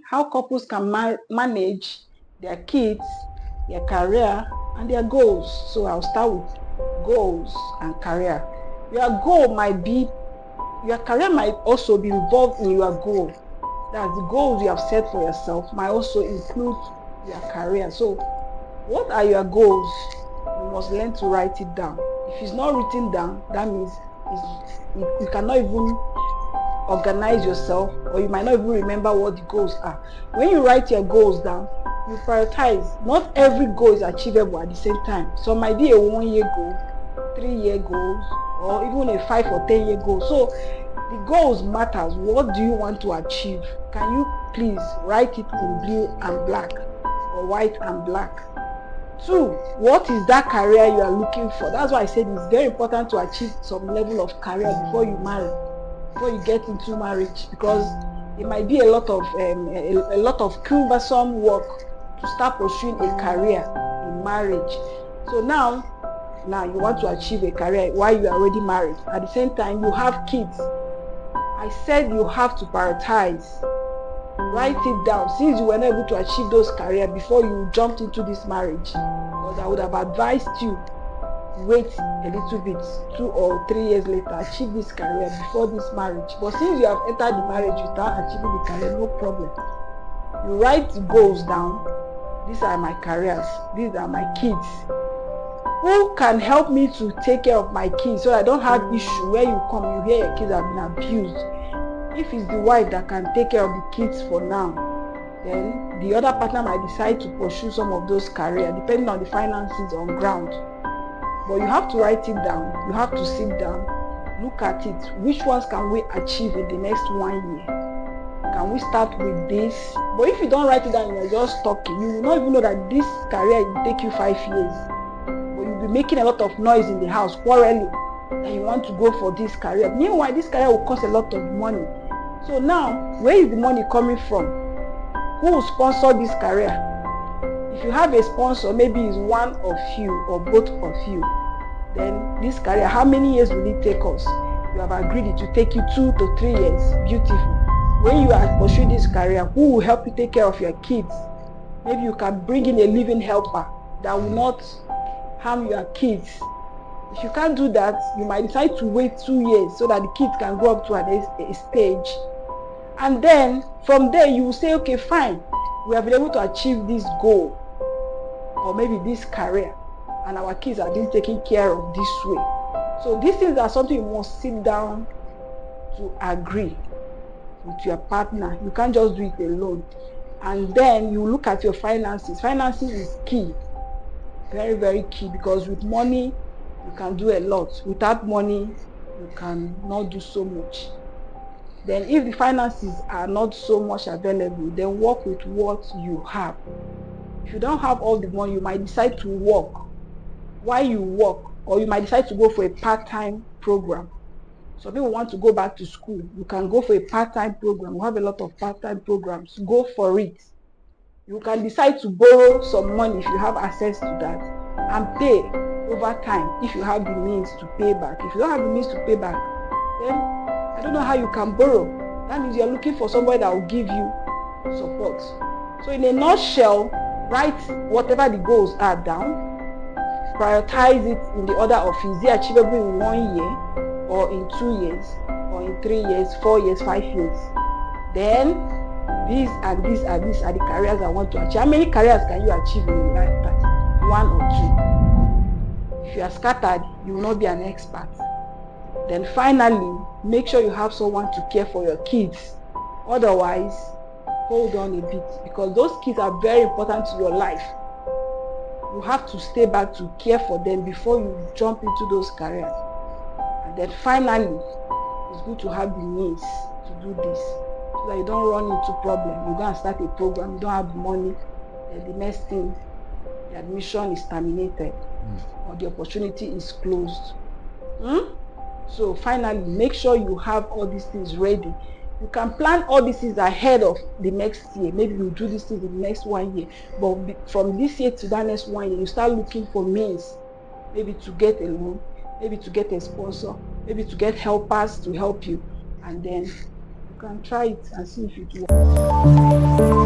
how couples can manage their kids, their career, and their goals. So I'll start with goals and career. Your career might also be involved in your goal. That's the goals you have set for yourself might also include your career. So what are your goals? You must learn to write it down. If it's not written down, that means you cannot even organize yourself, or you might not even remember what the goals are. When you write your goals down, you prioritize. Not every goal is achievable at the same time. Some might be a 1-year goal, 3-year goals, or even a 5 or 10-year goal. So the goals matters. What do you want to achieve? Can you please write it in blue and black or white and black? 2, what is that career you are looking for? That's why I said it's very important to achieve some level of career before you marry, before you get into marriage, because it might be a lot of cumbersome work to start pursuing a career in marriage. So now you want to achieve a career while you are already married. At the same time, you have kids. I said you have to prioritize. Write it down, since you were not able to achieve those careers before you jumped into this marriage. Because I would have advised you, wait a little bit, 2 or 3 years later, achieve this career before this marriage. But since you have entered the marriage without achieving the career, no problem. You write the goals down. These are my careers. These are my kids. Who can help me to take care of my kids so I don't have issue where you come, you hear your kids have been abused? If it's the wife that can take care of the kids for now, then the other partner might decide to pursue some of those careers depending on the finances on ground. But you have to write it down. You have to sit down, look at it. Which ones can we achieve in the next 1 year? Can we start with this? But if you don't write it down, you're just talking. You will not even know that this career will take you 5 years. But you'll be making a lot of noise in the house, quarreling that you want to go for this career. Meanwhile, this career will cost a lot of money. So now, where is the money coming from? Who will sponsor this career? If you have a sponsor, maybe it's one of you or both of you, then this career, how many years will it take us? You have agreed it will take you 2 to 3 years. Beautiful. When you are pursuing this career, who will help you take care of your kids? Maybe you can bring in a living helper that will not harm your kids. If you can't do that, you might decide to wait 2 years so that the kids can grow up to a stage. And then from there you will say, okay, fine, we have been able to achieve this goal or maybe this career, and our kids are being taken care of this way. So these things are something you must sit down to agree with your partner. You can't just do it alone. And then you look at your finances. Finances is key, very, very key, because with money you can do a lot. Without money you cannot do so much. Then if the finances are not so much available, then work with what you have. If you don't have all the money, you might decide to work while you work, or you might decide to go for a part-time program. Some people want to go back to school. You can go for a part-time program. We have a lot of part-time programs. Go for it. You can decide to borrow some money if you have access to that, and pay over time if you have the means to pay back. If you don't have the means to pay back, then I don't know how you can borrow. That means you're looking for somebody that will give you support. So in a nutshell, write whatever the goals are down. Prioritize it in the order of, is it achievable in 1 year, or in 2 years, or in 3 years, 4 years, 5 years. Then these and these are the careers I want to achieve. How many careers can you achieve in your lifetime? 1 or 2. If you are scattered, you will not be an expert. Then finally, make sure you have someone to care for your kids. Otherwise, hold on a bit, because those kids are very important to your life. You have to stay back to care for them before you jump into those careers. And then finally, it's good to have the means to do this, so that you don't run into problems. You go and start a program, you don't have the money, and the next thing, the admission is terminated, or the opportunity is closed. So finally, make sure you have all these things ready. You can plan all these things ahead of the next year. Maybe you do these things in the next 1 year. But from this year to that next 1 year, you start looking for means. Maybe to get a loan, maybe to get a sponsor, maybe to get helpers to help you. And then you can try it and see if it works.